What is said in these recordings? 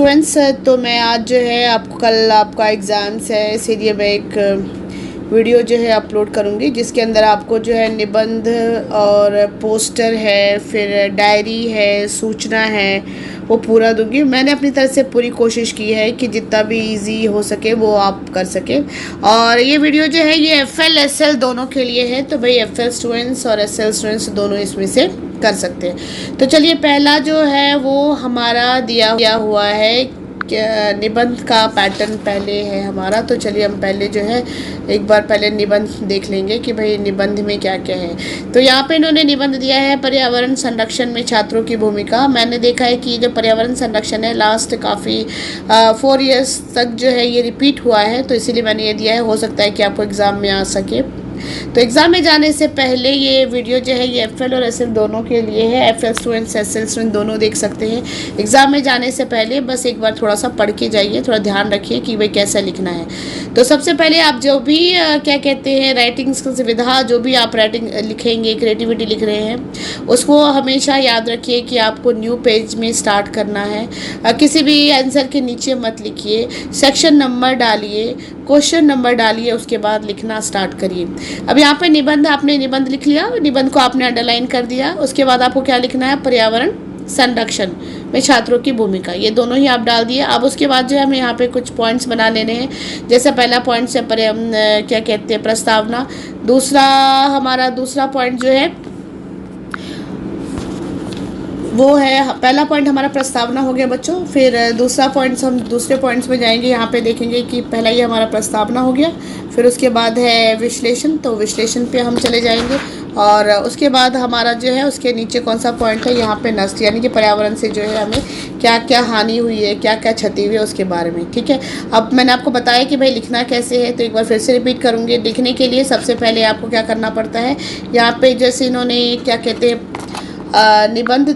Students, तो मैं आज जो है आपको कल आपका एग्ज़ाम्स है, इसीलिए मैं एक वीडियो जो है अपलोड करूँगी जिसके अंदर आपको जो है निबंध और पोस्टर है, फिर डायरी है, सूचना है, वो पूरा दूँगी। मैंने अपनी तरफ से पूरी कोशिश की है कि जितना भी इजी हो सके वो आप कर सकें। और ये वीडियो जो है ये FL SL दोनों के लिए है, तो भाई FL स्टूडेंट्स और SL स्टूडेंट्स दोनों इसमें से कर सकते हैं। तो चलिए, पहला जो है वो हमारा दिया हुआ है निबंध का पैटर्न पहले है हमारा। तो चलिए हम पहले जो है एक बार पहले निबंध देख लेंगे कि भाई निबंध में क्या क्या है। तो यहाँ पे इन्होंने निबंध दिया है पर्यावरण संरक्षण में छात्रों की भूमिका। मैंने देखा है कि जो पर्यावरण संरक्षण है लास्ट काफ़ी 4 इयर्स तक जो है ये रिपीट हुआ है, तो इसीलिए मैंने ये दिया है। हो सकता है कि आपको एग्ज़ाम में आ सके। तो एग्ज़ाम में जाने से पहले ये वीडियो जो है ये FL और SL दोनों के लिए है। FL स्टूडेंट्स SL स्टूडेंट दोनों देख सकते हैं। एग्ज़ाम में जाने से पहले बस एक बार थोड़ा सा पढ़ के जाइए, थोड़ा ध्यान रखिए कि भाई कैसा लिखना है। तो सबसे पहले आप जो भी क्या कहते हैं राइटिंग सुविधा, जो भी आप राइटिंग लिखेंगे, क्रिएटिविटी लिख रहे हैं, उसको हमेशा याद रखिए कि आपको न्यू पेज में स्टार्ट करना है। किसी भी आंसर के नीचे मत लिखिए, सेक्शन नंबर डालिए, क्वेश्चन नंबर डालिए, उसके बाद लिखना स्टार्ट करिए। अब यहाँ पे निबंध, आपने निबंध लिख लिया, निबंध को आपने अंडरलाइन कर दिया। उसके बाद आपको क्या लिखना है, पर्यावरण संरक्षण में छात्रों की भूमिका, ये दोनों ही आप डाल दिए। अब उसके बाद जो है हमें यहाँ पे कुछ पॉइंट्स बना लेने हैं। जैसे पहला पॉइंट से क्या कहते हैं प्रस्तावना, हमारा दूसरा पॉइंट जो है वो है, पहला पॉइंट हमारा प्रस्तावना हो गया बच्चों। फिर दूसरा पॉइंट्स, हम दूसरे पॉइंट्स में जाएंगे। यहाँ पे देखेंगे कि पहला ये हमारा प्रस्तावना हो गया, फिर उसके बाद है विश्लेषण, तो विश्लेषण पे हम चले जाएंगे। और उसके बाद हमारा जो है उसके नीचे कौन सा पॉइंट है, यहाँ पे नष्ट, यानी कि पर्यावरण से जो है हमें क्या क्या हानि हुई है, क्या क्या क्षति हुई है उसके बारे में। ठीक है, अब मैंने आपको बताया कि भाई लिखना कैसे है, तो एक बार फिर से रिपीट करूँगी। लिखने के लिए सबसे पहले आपको क्या करना पड़ता है, यहाँ पे जैसे इन्होंने क्या कहते हैं निबंध,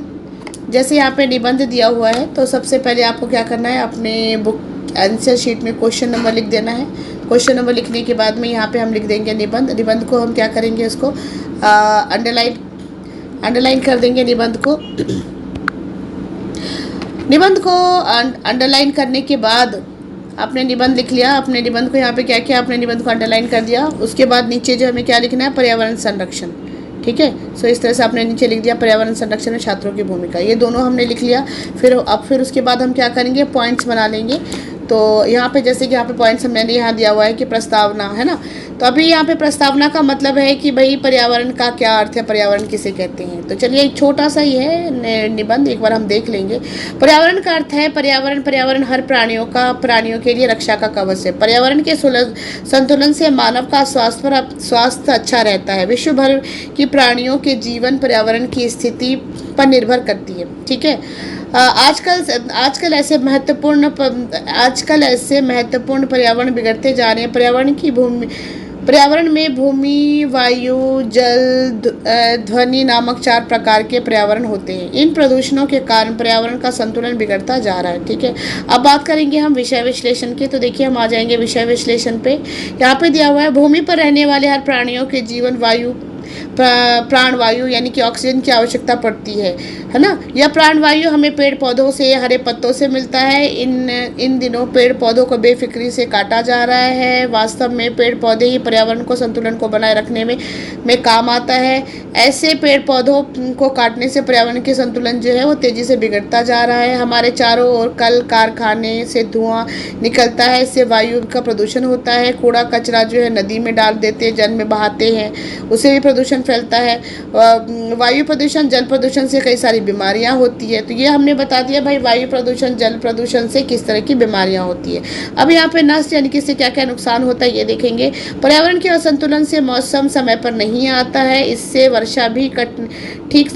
जैसे यहाँ पे निबंध दिया हुआ है, तो सबसे पहले आपको क्या करना है, अपने बुक आंसर शीट में क्वेश्चन नंबर लिख देना है। क्वेश्चन नंबर लिखने के बाद में यहाँ पे हम लिख देंगे निबंध। निबंध को हम क्या करेंगे, उसको अंडरलाइन कर देंगे निबंध को। निबंध को अंडरलाइन करने के बाद आपने निबंध लिख लिया। अपने निबंध को यहाँ पे क्या किया, आपने निबंध को अंडरलाइन कर दिया। उसके बाद नीचे जो हमें क्या लिखना है, पर्यावरण संरक्षण। ठीक है, सो इस तरह से आपने नीचे लिख दिया पर्यावरण संरक्षण में छात्रों की भूमिका, ये दोनों हमने लिख लिया। फिर उसके बाद हम क्या करेंगे, पॉइंट्स बना लेंगे। तो यहाँ पे जैसे कि यहाँ पे पॉइंट्स मैंने यहाँ दिया हुआ है कि प्रस्तावना है ना, तो अभी यहाँ पे प्रस्तावना का मतलब है कि भाई पर्यावरण का क्या अर्थ है, पर्यावरण किसे कहते हैं। तो चलिए एक छोटा सा ही है निबंध, एक बार हम देख लेंगे। पर्यावरण का अर्थ है पर्यावरण हर प्राणियों के लिए रक्षा का कवच है। पर्यावरण के संतुलन से मानव का स्वास्थ्य अच्छा रहता है। विश्व भर की प्राणियों के जीवन पर्यावरण की स्थिति पर निर्भर करती है। ठीक है, आजकल ऐसे महत्वपूर्ण पर्यावरण बिगड़ते जा रहे हैं। पर्यावरण में भूमि, वायु, जल, ध्वनि नामक 4 प्रकार के पर्यावरण होते हैं। इन प्रदूषणों के कारण पर्यावरण का संतुलन बिगड़ता जा रहा है। ठीक है, अब बात करेंगे हम विषय विश्लेषण की। तो देखिए हम आ जाएंगे विषय विश्लेषण पे। यहाँ पे दिया हुआ है, भूमि पर रहने वाले हर प्राणियों के जीवन प्राणवायु यानी कि ऑक्सीजन की आवश्यकता पड़ती है ना। यह प्राणवायु हमें पेड़ पौधों से, हरे पत्तों से मिलता है। इन दिनों पेड़ पौधों को बेफिक्री से काटा जा रहा है। वास्तव में पेड़ पौधे ही पर्यावरण को संतुलन को बनाए रखने में काम आता है। ऐसे पेड़ पौधों को काटने से पर्यावरण के संतुलन जो है वो तेजी से बिगड़ता जा रहा है। हमारे चारों ओर कल कारखाने से धुआं निकलता है, इससे वायु का प्रदूषण होता है। कूड़ा कचरा जो है नदी में डाल देते हैं, जल में बहाते हैं, उससे भी प्रदूषण फैलता है। वायु प्रदूषण, जल प्रदूषण से कई सारी बीमारियां होती है। तो ये हमने बता दिया भाई वायु प्रदूषण, जल प्रदूषण से किस तरह की बीमारियां होती है। अब यहाँ पे नष्ट यानी कि इससे क्या क्या नुकसान होता है ये देखेंगे। पर्यावरण के असंतुलन से मौसम समय पर नहीं आता है। इससे वर्षा भी ठीक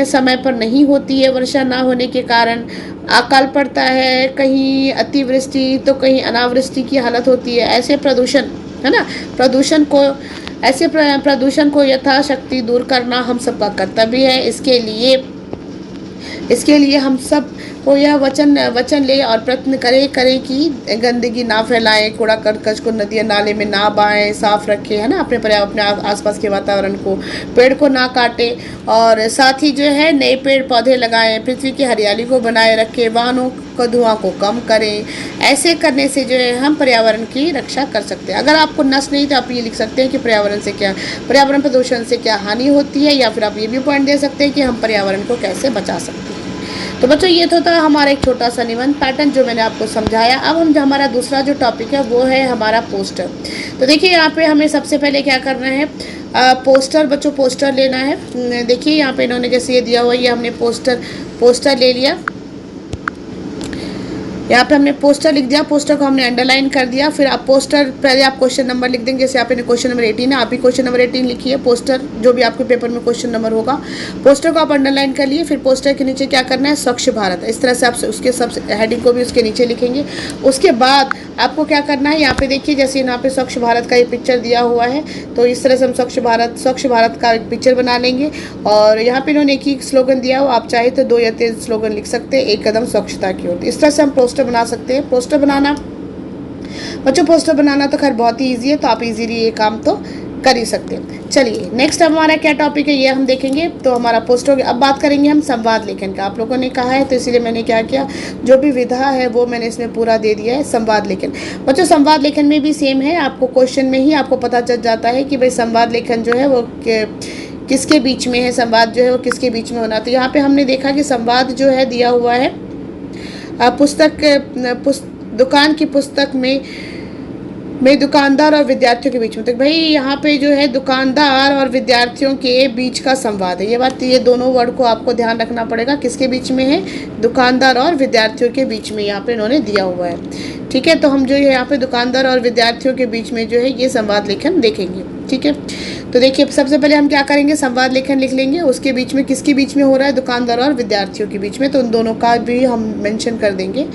समय पर नहीं होती है। वर्षा ना होने के कारण अकाल पड़ता है, कहीं अतिवृष्टि तो कहीं अनावृष्टि की हालत होती है। ऐसे प्रदूषण है ना, प्रदूषण को यथाशक्ति दूर करना हम सबका कर्तव्य है। इसके लिए हम सब को यह वचन वचन ले और प्रयत्न करें कि गंदगी ना फैलाएं, कूड़ा करकट को नदियाँ नाले में ना बहाएं, साफ रखें, है ना, अपने आसपास के वातावरण को, पेड़ को ना काटें और साथ ही जो है नए पेड़ पौधे लगाएं, पृथ्वी की हरियाली को बनाए रखें, वाहनों को धुआं को कम करें। ऐसे करने से जो है हम पर्यावरण की रक्षा कर सकते हैं। अगर आपको नस नहीं तो आप ये लिख सकते हैं कि पर्यावरण प्रदूषण से क्या हानि होती है, या फिर आप ये भी पॉइंट दे सकते हैं कि हम पर्यावरण को कैसे बचा सकते हैं। तो बच्चों ये तो था हमारा एक छोटा सा निबंध पैटर्न जो मैंने आपको समझाया। अब हम हमारा दूसरा जो टॉपिक है वो है हमारा पोस्टर। तो देखिए यहाँ पे हमें सबसे पहले क्या करना है, पोस्टर बच्चों पोस्टर लेना है। देखिए यहाँ पे इन्होंने जैसे ये दिया हुआ है, ये हमने पोस्टर ले लिया। यहाँ पे हमने पोस्टर लिख दिया, पोस्टर को हमने अंडरलाइन कर दिया। फिर आप पोस्टर पहले आप क्वेश्चन नंबर लिख देंगे, जैसे आपने क्वेश्चन नंबर 18 है, आप ही क्वेश्चन नंबर 18 लिखिए। पोस्टर जो भी आपके पेपर में क्वेश्चन नंबर होगा, पोस्टर को आप अंडरलाइन कर लिए। फिर पोस्टर के नीचे क्या करना है, स्वच्छ भारत, इस तरह से आप उसके सब हेडिंग को भी उसके नीचे लिखेंगे। उसके बाद आपको क्या करना है, यहाँ पे देखिए जैसे यहाँ पे स्वच्छ भारत का एक पिक्चर दिया हुआ है, तो इस तरह से हम स्वच्छ भारत का एक पिक्चर बना लेंगे। और यहाँ पे इन्होंने एक ही स्लोगन दिया हो, आप चाहे तो 2 या 3 स्लोगन लिख सकते हैं, एक कदम स्वच्छता की ओर। इस तरह से हम पोस्टर बना सकते हैं। पोस्टर बनाना बच्चों, पोस्टर बनाना तो खैर बहुत ही ईजी है, तो आप इजीली ये काम तो कर ही सकते हैं। चलिए नेक्स्ट हमारा क्या टॉपिक है ये हम देखेंगे। तो हमारा पोस्टर हो गया। अब बात करेंगे हम संवाद लेखन का। आप लोगों ने कहा है तो इसीलिए मैंने क्या किया, जो भी विधा है वो मैंने इसमें पूरा दे दिया है। संवाद लेखन बच्चों, संवाद लेखन में भी सेम है, आपको क्वेश्चन में ही आपको पता चल जाता है कि भाई संवाद लेखन जो है वो किसके बीच में है, संवाद जो है वो किसके बीच में होना। तो यहाँ पे हमने देखा कि संवाद जो है दिया हुआ है दुकान की पुस्तक में दुकानदार और विद्यार्थियों के बीच में। तो भाई यहाँ पे जो है दुकानदार और विद्यार्थियों के बीच का संवाद है। ये दोनों वर्ड को आपको ध्यान रखना पड़ेगा, किसके बीच में है, दुकानदार और विद्यार्थियों के बीच में यहाँ पे इन्होंने दिया हुआ है। ठीक है, तो हम जो है यहाँ पे दुकानदार और विद्यार्थियों के बीच में जो है ये संवाद लेखन देखेंगे। ठीक है, तो देखिए सबसे पहले हम क्या करेंगे, संवाद लेखन लिख लेंगे। उसके बीच में किसके बीच में हो रहा है, दुकानदार और विद्यार्थियों के बीच में, तो उन दोनों का भी हम मेंशन कर देंगे।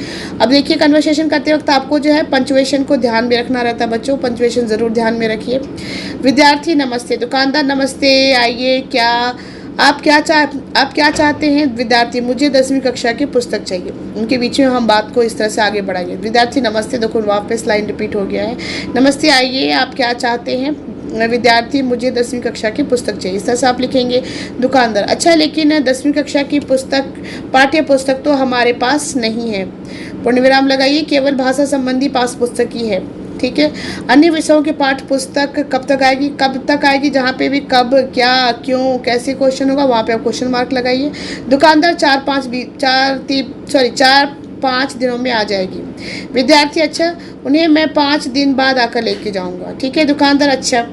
अब देखिए कन्वर्सेशन करते वक्त आपको जो है पंचुएशन को ध्यान में रखना रहता है बच्चों, पंचुएशन ज़रूर ध्यान में रखिए। विद्यार्थी नमस्ते, दुकानदार नमस्ते, आइए आप क्या चाहते हैं, विद्यार्थी मुझे 10वीं कक्षा की पुस्तक चाहिए। उनके बीच में हम बात को इस तरह से आगे बढ़ाएंगे। विद्यार्थी नमस्ते, देखो वापस लाइन रिपीट हो गया है, नमस्ते आइए आप क्या चाहते हैं, विद्यार्थी मुझे 10वीं कक्षा की पुस्तक चाहिए। इस तरह से आप लिखेंगे। दुकानदार अच्छा लेकिन 10वीं कक्षा की पुस्तक पाठ्य पुस्तक तो हमारे पास नहीं है, पूर्ण विराम लगाइए, केवल भाषा संबंधी पास पुस्तक ही है। ठीक है, अन्य विषयों की पाठ्य पुस्तक कब तक आएगी, जहाँ पे भी कब, क्या, क्यों, कैसे क्वेश्चन होगा वहाँ पे आप क्वेश्चन मार्क लगाइए। दुकानदार 4-5 दिनों में आ जाएगी। विद्यार्थी अच्छा उन्हें मैं 5 दिन बाद आकर लेके जाऊंगा। ठीक है, दुकानदार अच्छा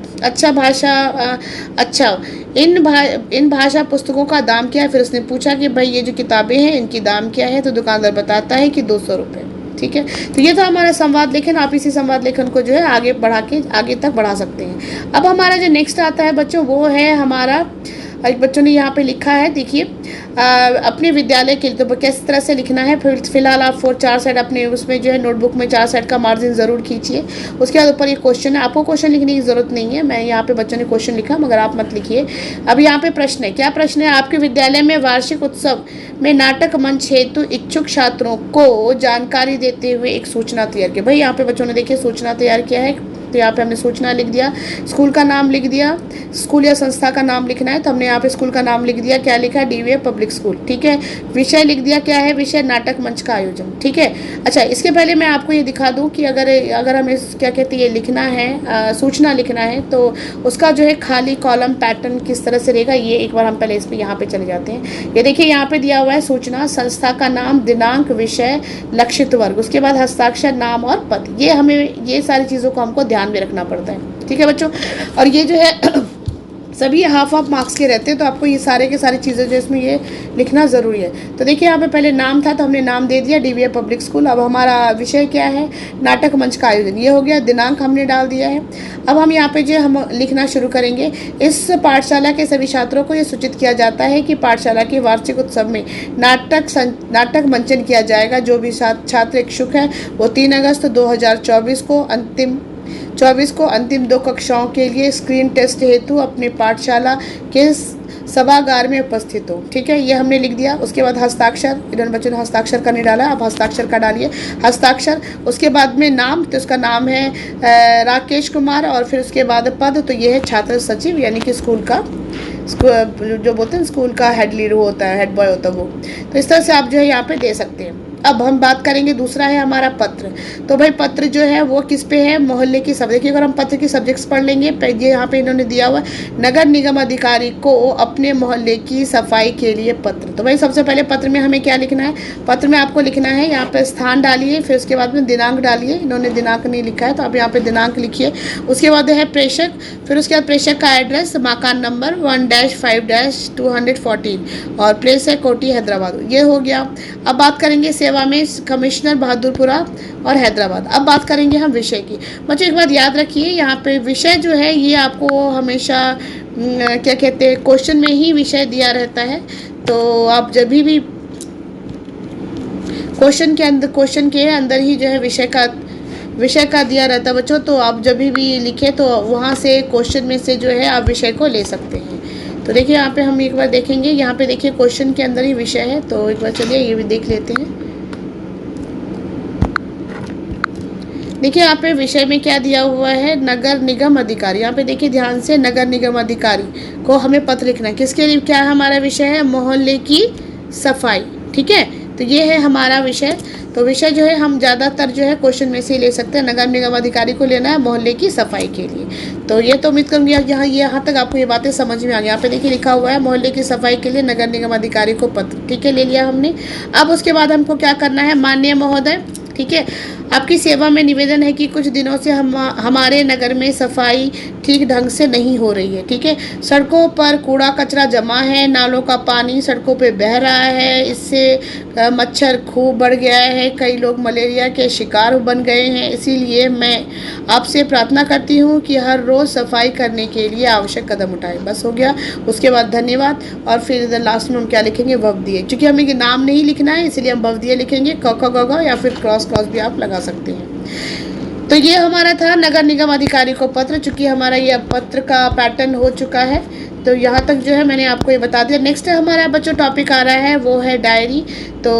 इन भाषा पुस्तकों का दाम क्या है। फिर उसने पूछा कि भाई ये जो किताबें हैं इनकी दाम क्या है, तो दुकानदार बताता है कि 200 रुपये। ठीक है, तो ये था हमारा संवाद लेखन। आप इसी संवाद लेखन को जो है आगे तक बढ़ा सकते हैं। अब हमारा जो नेक्स्ट आता है बच्चों वो है हमारा, बच्चों ने यहाँ पे लिखा है, देखिए अपने विद्यालय के लिए तो किस तरह से लिखना है। फिलहाल आप 4 साइड अपने उसमें जो है नोटबुक में 4 साइड का मार्जिन ज़रूर खींचिए। उसके बाद ऊपर ये क्वेश्चन है, आपको क्वेश्चन लिखने की ज़रूरत नहीं है, मैं यहाँ पे बच्चों ने क्वेश्चन लिखा मगर आप मत लिखिए। अब यहाँ पे प्रश्न है, क्या प्रश्न है, आपके विद्यालय में वार्षिक उत्सव में नाटक मंच हेतु इच्छुक छात्रों को जानकारी देते हुए एक सूचना तैयार की। भाई यहाँ पे बच्चों ने देखिए सूचना तैयार किया है, तो यहाँ पे हमने सूचना लिख दिया, स्कूल का नाम लिख दिया, स्कूल या संस्था का नाम लिखना है तो हमने यहाँ पे स्कूल का नाम लिख दिया, क्या लिखा है, DVA पब्लिक स्कूल। ठीक है, विषय लिख दिया, क्या है विषय, नाटक मंच का आयोजन। ठीक है, अच्छा इसके पहले मैं आपको ये दिखा दूँ कि अगर हमें क्या कहते हैं ये लिखना है, सूचना लिखना है, तो उसका जो है खाली कॉलम पैटर्न किस तरह से रहेगा, ये एक बार हम पहले इस पर यहाँ पे चले जाते हैं। ये देखिए यहाँ पे दिया हुआ है सूचना, संस्था का नाम, दिनांक, विषय, लक्षित वर्ग, उसके बाद हस्ताक्षर, नाम और पद। ये सारी चीज़ों को हमको ध्यान में रखना पड़ता है। ठीक है बच्चों, और ये जो है सभी हाफ मार्क्स के रहते हैं, तो आपको ये सारे के सारी चीज़ें जो इसमें ये लिखना ज़रूरी है। तो देखिए यहाँ पे पहले नाम था तो हमने नाम दे दिया DVA पब्लिक स्कूल। अब हमारा विषय क्या है, नाटक मंच का आयोजन, ये हो गया। दिनांक हमने डाल दिया है। अब हम यहाँ पे जो हम लिखना शुरू करेंगे, इस पाठशाला के सभी छात्रों को ये सूचित किया जाता है कि पाठशाला के वार्षिक उत्सव में नाटक मंचन किया जाएगा। जो भी छात्र इच्छुक है वो 3 अगस्त 2024 को अंतिम 24 को अंतिम 2 कक्षाओं के लिए स्क्रीन टेस्ट हेतु अपनी पाठशाला के सभागार में उपस्थित हो। ठीक है, ये हमने लिख दिया। उसके बाद हस्ताक्षर, इन्होंने बच्चों ने हस्ताक्षर का नहीं डाला, अब हस्ताक्षर का डालिए। हस्ताक्षर, उसके बाद में नाम, तो उसका नाम है राकेश कुमार, और फिर उसके बाद पद, तो ये है छात्र सचिव, यानी कि स्कूल का जो बोलते हैं स्कूल का हेड लीडर होता है, हेड बॉय होता है वो। तो इस तरह से आप जो है यहाँ पे दे सकते हैं। अब हम बात करेंगे, दूसरा है हमारा पत्र। तो भाई पत्र जो है वो किस पे है, मोहल्ले की सब। देखिए अगर हम पत्र की सब्जेक्ट्स पढ़ लेंगे, ये यहाँ पे इन्होंने दिया हुआ नगर निगम अधिकारी को अपने मोहल्ले की सफाई के लिए पत्र। तो भाई सबसे पहले पत्र में हमें क्या लिखना है, पत्र में आपको लिखना है यहाँ पे स्थान डालिए, फिर उसके बाद में दिनांक डालिए। इन्होंने दिनांक नहीं लिखा है तो आप यहाँ पे दिनांक लिखिए। उसके बाद है प्रेषक, फिर उसके बाद प्रेषक का एड्रेस, मकान नंबर 1-5-214 और प्लेस है कोटी हैदराबाद। ये हो गया। अब बात करेंगे सेवा में कमिश्नर बहादुरपुरा और हैदराबाद। अब बात करेंगे हम विषय की। बच्चों एक बात याद रखिए, यहाँ पे विषय जो है ये आपको हमेशा क्या कहते हैं, क्वेश्चन में ही विषय दिया रहता है। तो आप जब भी क्वेश्चन के अंदर ही जो है विषय का दिया रहता है बच्चों, तो आप जब भी लिखे तो वहाँ से क्वेश्चन में से जो है आप विषय को ले सकते हैं। तो देखिए यहाँ पे हम एक बार देखेंगे, यहाँ पे देखिए क्वेश्चन के अंदर ही विषय है, तो एक बार चलिए ये भी देख लेते हैं। देखिए यहाँ पे विषय में क्या दिया हुआ है, नगर निगम अधिकारी। यहाँ पे देखिए ध्यान से, नगर निगम अधिकारी को हमें पत्र लिखना है। किसके लिए, क्या हमारा विषय है, मोहल्ले की सफाई। ठीक है, तो ये है हमारा विषय। तो विषय जो है हम ज़्यादातर जो है क्वेश्चन में से ले सकते हैं। नगर निगम अधिकारी को लेना है मोहल्ले की सफाई के लिए। तो ये तो उम्मीद करूँगी यहाँ तक आपको ये बातें समझ में आ गई। यहाँ पे देखिए लिखा हुआ है मोहल्ले की सफाई के लिए नगर निगम अधिकारी को पत्र। ठीक है, ले लिया हमने। अब उसके बाद हमको क्या करना है, माननीय महोदय, ठीक है, आपकी सेवा में निवेदन है कि कुछ दिनों से हमारे नगर में सफाई ठीक ढंग से नहीं हो रही है। ठीक है, सड़कों पर कूड़ा कचरा जमा है, नालों का पानी सड़कों पे बह रहा है, इससे मच्छर खूब बढ़ गया है, कई लोग मलेरिया के शिकार बन गए हैं। इसीलिए मैं आपसे प्रार्थना करती हूँ कि हर रोज़ सफाई करने के लिए आवश्यक कदम उठाएं। बस हो गया। उसके बाद धन्यवाद, और फिर लास्ट में हम क्या लिखेंगे, भवदीय। क्योंकि हमें नाम नहीं लिखना है इसलिए हम भवदीय लिखेंगे, क ख ग घ, या फिर क्रॉस भी आप लगा सकते हैं। तो ये हमारा था नगर निगम अधिकारी को पत्र। चूंकि हमारा ये पत्र का पैटर्न हो चुका है, तो यहाँ तक जो है मैंने आपको ये बता दिया। नेक्स्ट हमारा बच्चों टॉपिक आ रहा है वो है डायरी। तो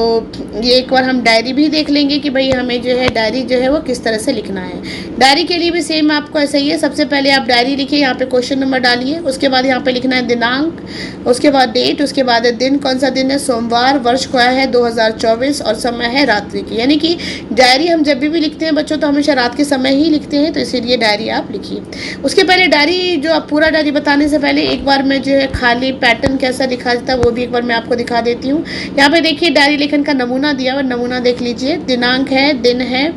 ये एक बार हम डायरी भी देख लेंगे कि भाई हमें जो है डायरी जो है वो किस तरह से लिखना है। डायरी के लिए भी सेम आपको ऐसा ही है। सबसे पहले आप डायरी लिखिए, यहाँ पे क्वेश्चन नंबर डालिए, उसके बाद यहाँ पे लिखना है दिनांक, उसके बाद डेट, उसके बाद दिन, कौन सा दिन है, सोमवार, वर्ष क्या है 2024, और समय है रात्रि की। यानी कि डायरी हम जब भी लिखते हैं बच्चों तो हमेशा रात के समय ही लिखते हैं, तो इसीलिए डायरी आप लिखिए। उसके पहले डायरी जो आप पूरा डायरी बताने से पहले एक बार मैं जो है खाली पैटर्न कैसा लिखा जाता है वो भी एक बार मैं आपको दिखा देती हूँ। यहाँ पे देखिए डायरी लेखन का नमूना दिया हुआ, नमूना देख लीजिए। दिनांक है, दिन है,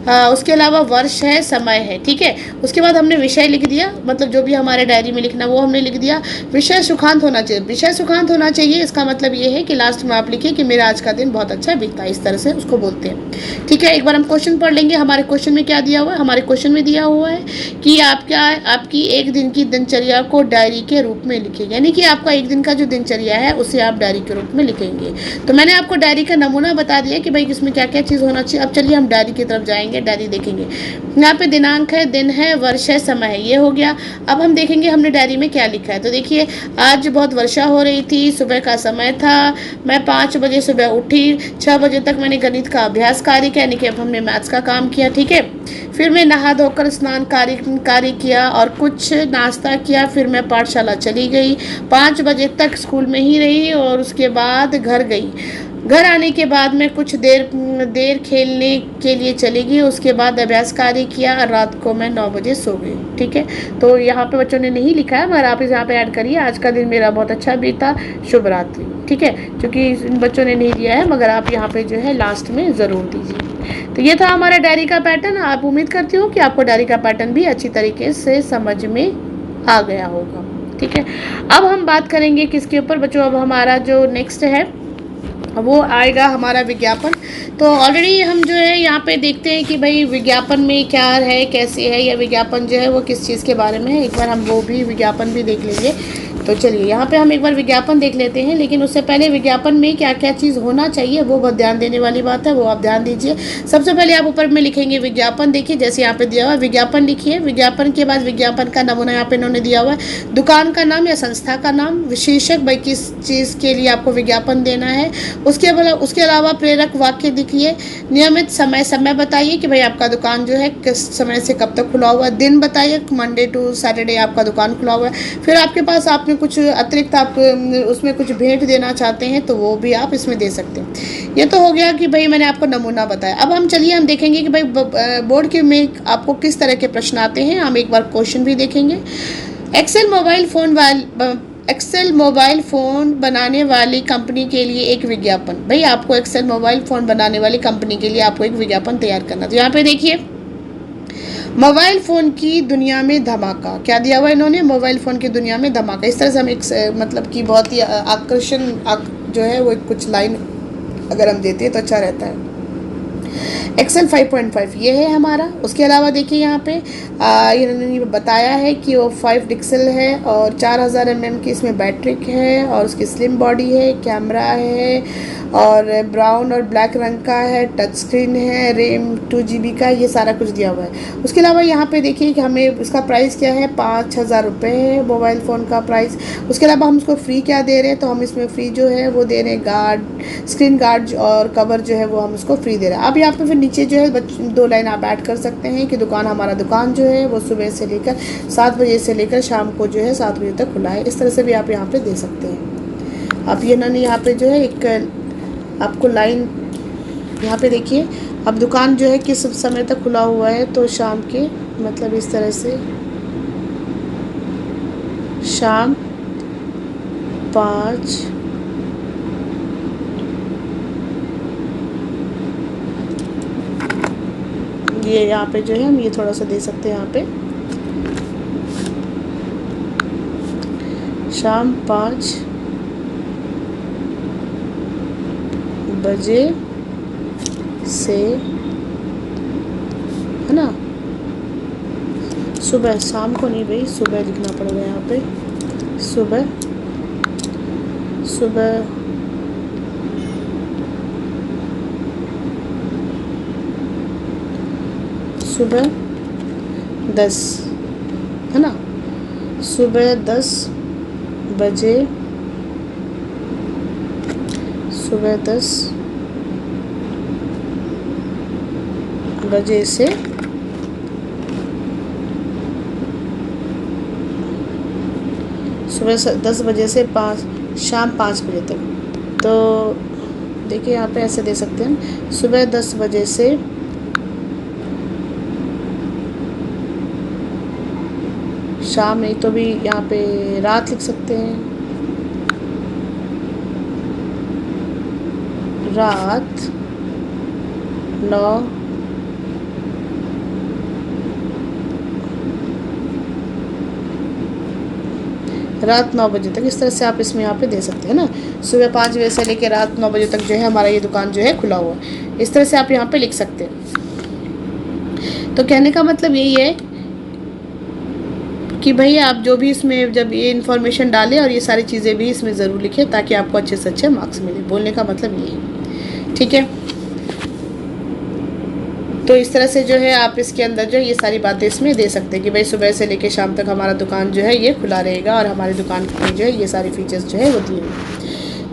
उसके अलावा वर्ष है, समय है। ठीक है, उसके बाद हमने विषय लिख दिया, मतलब जो भी हमारे डायरी में लिखना वो हमने लिख दिया। विषय सुखांत होना चाहिए, विषय सुखांत होना चाहिए, इसका मतलब ये है कि लास्ट में आप लिखिए कि मेरा आज का दिन बहुत अच्छा बीता, इस तरह से उसको बोलते हैं। ठीक है, एक बार हम क्वेश्चन पढ़ लेंगे। हमारे क्वेश्चन में क्या दिया हुआ है, हमारे क्वेश्चन में दिया हुआ है कि आपकी एक दिन की दिनचर्या को डायरी के रूप में लिखिए। यानी कि आपका एक दिन का जो दिनचर्या है उसे आप डायरी के रूप में लिखेंगे। तो मैंने आपको डायरी का नमूना बता दिया कि भाई इसमें क्या क्या चीज़ होना चाहिए। अब चलिए हम डायरी की तरफ जाएंगे, डायरी देखेंगे। यहाँ पे दिनांक है, दिन है, वर्ष है, समय है, ये हो गया। अब हम देखेंगे हमने डायरी में क्या लिखा है। तो देखिए आज बहुत वर्षा हो रही थी, सुबह का समय था, मैं 5 बजे सुबह उठी, 6 बजे तक मैंने गणित का अभ्यास कार्य किया, यानी कि अब हमने मैथ्स का काम किया। ठीक है, फिर मैं नहा धोकर स्नान कार्य किया और कुछ नाश्ता किया, फिर मैं पाठशाला चली गई, 5 बजे तक स्कूल में ही रही और उसके बाद घर गई। घर आने के बाद मैं कुछ देर खेलने के लिए चली गई, उसके बाद अभ्यास कार्य किया और रात को मैं 9 बजे सो गई। ठीक है, तो यहाँ पे बच्चों ने नहीं लिखा है मगर आप इसे यहाँ पे ऐड करिए, आज का दिन मेरा बहुत अच्छा बीता, शुभ रात्रि। ठीक है, क्योंकि इन बच्चों ने नहीं दिया है मगर आप यहाँ पे जो है लास्ट में ज़रूर दीजिए। तो ये था हमारा डायरी का पैटर्न। आप उम्मीद करती हूँ कि आपको डायरी का पैटर्न भी अच्छी तरीके से समझ में आ गया होगा। ठीक है, अब हम बात करेंगे किसके ऊपर बच्चों, अब हमारा जो नेक्स्ट है वो आएगा हमारा विज्ञापन। तो ऑलरेडी हम जो है यहाँ पे देखते हैं कि भाई विज्ञापन में क्या है, कैसे है, या विज्ञापन जो है वो किस चीज़ के बारे में है। एक बार हम वो भी विज्ञापन भी देख लेंगे। तो चलिए यहाँ पे हम एक बार विज्ञापन देख लेते हैं, लेकिन उससे पहले विज्ञापन में क्या क्या चीज़ होना चाहिए वो बहुत ध्यान देने वाली बात है, वो आप ध्यान दीजिए। सबसे पहले आप ऊपर में लिखेंगे विज्ञापन, देखिए जैसे यहाँ पे दिया हुआ है विज्ञापन लिखिए। विज्ञापन के बाद विज्ञापन का नमूना यहाँ पे इन्होंने दिया हुआ है, दुकान का नाम या संस्था का नाम, विशेषक भाई किस चीज़ के लिए आपको विज्ञापन देना है। उसके अलावा प्रेरक वाक्य लिखिए। नियमित समय बताइए कि भाई आपका दुकान जो है किस समय से कब तक खुला हुआ है। दिन बताइए, मंडे टू सैटरडे आपका दुकान खुला हुआ है। फिर आपके पास आपने कुछ अतिरिक्त आप उसमें कुछ भेंट देना चाहते हैं तो वो भी आप इसमें दे सकते हैं। ये तो हो गया कि भाई मैंने आपको नमूना बताया। अब हम चलिए हम देखेंगे कि भाई बोर्ड के में आपको किस तरह के प्रश्न आते हैं। हम एक बार क्वेश्चन भी देखेंगे। एक्सेल मोबाइल फ़ोन बनाने वाली कंपनी के लिए एक विज्ञापन। भाई आपको एक्सेल मोबाइल फ़ोन बनाने वाली कंपनी के लिए आपको एक विज्ञापन तैयार करना। तो यहाँ पे देखिए मोबाइल फ़ोन की दुनिया में धमाका, क्या दिया हुआ इन्होंने, मोबाइल फ़ोन की दुनिया में धमाका। इस तरह से हम एक मतलब कि बहुत ही आकर्षण जो है वो कुछ लाइन अगर हम देते हैं तो अच्छा रहता है। एक्सेल 5.5 ये है हमारा। उसके अलावा देखिए यहाँ पे इन्होंने बताया है कि वो 5 पिक्सल है और 4000 mAh की इसमें बैटरी है और उसकी स्लिम बॉडी है, कैमरा है और ब्राउन और ब्लैक रंग का है, टच स्क्रीन है, रैम 2 GB का, ये सारा कुछ दिया हुआ है। उसके अलावा यहाँ पे देखिए कि हमें इसका प्राइस क्या है, 5000 रुपये है मोबाइल फ़ोन का प्राइस। उसके अलावा हम उसको फ्री क्या दे रहे हैं, तो हम इसमें फ्री जो है वो दे रहे हैं गार्ड, स्क्रीन गार्ड और कवर जो है वो हम उसको फ्री दे रहे हैं। अब यहाँ पे फिर नीचे जो है 2 लाइन आप ऐड कर सकते हैं कि हमारा दुकान जो है वो सुबह से लेकर 7 बजे से लेकर शाम को जो है 7 बजे तक खुला है। इस तरह से भी आप यहाँ पे दे सकते हैं। अब ये इन्होंने यहाँ पे जो है एक आपको लाइन यहाँ पे देखिए, अब दुकान जो है किस समय तक खुला हुआ है, तो शाम के मतलब इस तरह से शाम 5 ये यहाँ पे जो है हम ये थोड़ा सा दे सकते हैं। यहाँ पे शाम 5 बजे से, है ना, सुबह, शाम को नहीं भाई, सुबह लिखना पड़ेगा यहाँ पे, सुबह 10, है ना, सुबह 10 बजे, सुबह 10 बजे से सुबह 10 बजे से शाम 5 बजे तक। तो देखिए यहाँ पे ऐसे दे सकते हैं, सुबह 10 बजे से शाम, नहीं तो भी यहाँ पे रात लिख सकते हैं, रात 9 बजे तक। इस तरह से आप इसमें यहाँ पे दे सकते हैं ना, सुबह 5 बजे से लेकर रात 9 बजे तक जो है हमारा ये दुकान जो है खुला हुआ है। इस तरह से आप यहाँ पे लिख सकते हैं। तो कहने का मतलब यही है कि भाई आप जो भी इसमें जब ये इन्फॉर्मेशन डालें और ये सारी चीज़ें भी इसमें ज़रूर लिखें ताकि आपको अच्छे से अच्छे मार्क्स मिले। बोलने का मतलब ये है, ठीक है। तो इस तरह से जो है आप इसके अंदर जो है ये सारी बातें इसमें दे सकते हैं कि भाई सुबह से लेकर शाम तक हमारा दुकान जो है ये खुला रहेगा और हमारी दुकान में जो है ये सारी फीचर्स जो है वो दिए हुए।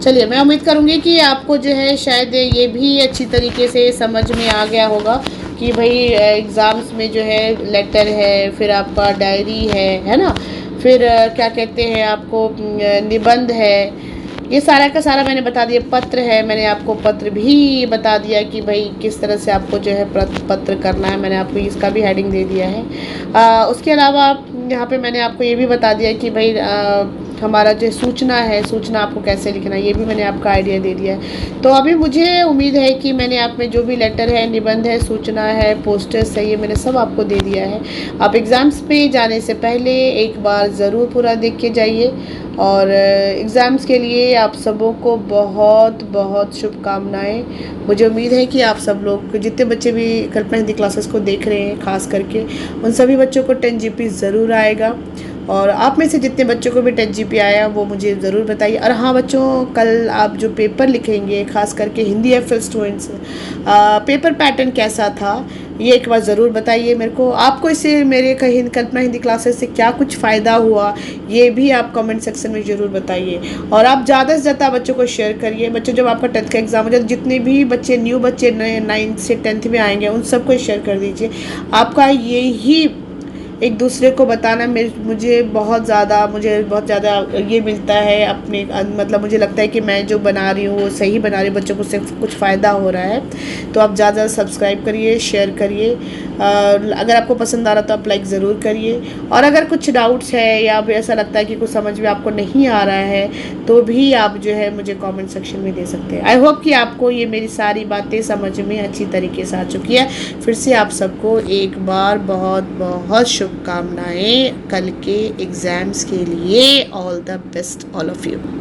चलिए, मैं उम्मीद करूँगी कि आपको जो है शायद ये भी अच्छी तरीके से समझ में आ गया होगा कि भाई एग्ज़ाम्स में जो है लेटर है, फिर आपका डायरी है ना, फिर क्या कहते हैं आपको निबंध है, ये सारा का सारा मैंने बता दिया। पत्र है, मैंने आपको पत्र भी बता दिया कि भाई किस तरह से आपको जो है पत्र करना है, मैंने आपको इसका भी हेडिंग दे दिया है। उसके अलावा यहाँ पे मैंने आपको ये भी बता दिया कि भाई हमारा जो सूचना है, सूचना आपको कैसे लिखना है, ये भी मैंने आपका आइडिया दे दिया है। तो अभी मुझे उम्मीद है कि मैंने आप में जो भी लेटर है, निबंध है, सूचना है, पोस्टर्स है, ये मैंने सब आपको दे दिया है। आप एग्ज़ाम्स पे जाने से पहले एक बार ज़रूर पूरा देख के जाइए और एग्ज़ाम्स के लिए आप सबों को बहुत बहुत शुभकामनाएं। मुझे उम्मीद है कि आप सब लोग, जितने बच्चे भी कल्पना हिंदी क्लासेस को देख रहे हैं, ख़ास करके उन सभी बच्चों को 10 GP ज़रूर आएगा और आप में से जितने बच्चों को भी 10 GP आया वो मुझे ज़रूर बताइए। और हाँ बच्चों, कल आप जो पेपर लिखेंगे ख़ास करके Hindi FL students, paper pattern कैसा था ये एक बार ज़रूर बताइए मेरे को। आपको इससे मेरे कहीं कल्पना हिंदी क्लासेस से क्या कुछ फ़ायदा हुआ ये भी आप कमेंट सेक्शन में ज़रूर बताइए। और आप ज़्यादा से ज़्यादा बच्चों को शेयर करिए। बच्चों जब आपका 10th का एग्ज़ाम हो जाए, जितने भी बच्चे न्यू बच्चे नए 9th से 10th में आएंगे उन सबको शेयर कर दीजिए। आपका यही एक दूसरे को बताना मुझे बहुत ज़्यादा ये मिलता है अपने, मतलब मुझे लगता है कि मैं जो बना रही हूँ वो सही बना रही हूँ, बच्चों को उससे कुछ फ़ायदा हो रहा है। तो आप ज़्यादा सब्सक्राइब करिए, शेयर करिए। अगर आपको पसंद आ रहा तो आप लाइक ज़रूर करिए। और अगर कुछ डाउट्स है या फिर ऐसा लगता है कि कुछ समझ में आपको नहीं आ रहा है तो भी आप जो है मुझे कमेंट सेक्शन में दे सकते हैं। आई होप कि आपको ये मेरी सारी बातें समझ में अच्छी तरीके से आ चुकी है। फिर से आप सबको एक बार बहुत बहुत शुभकामनाएं कल के एग्ज़ाम्स के लिए। All the best all of you.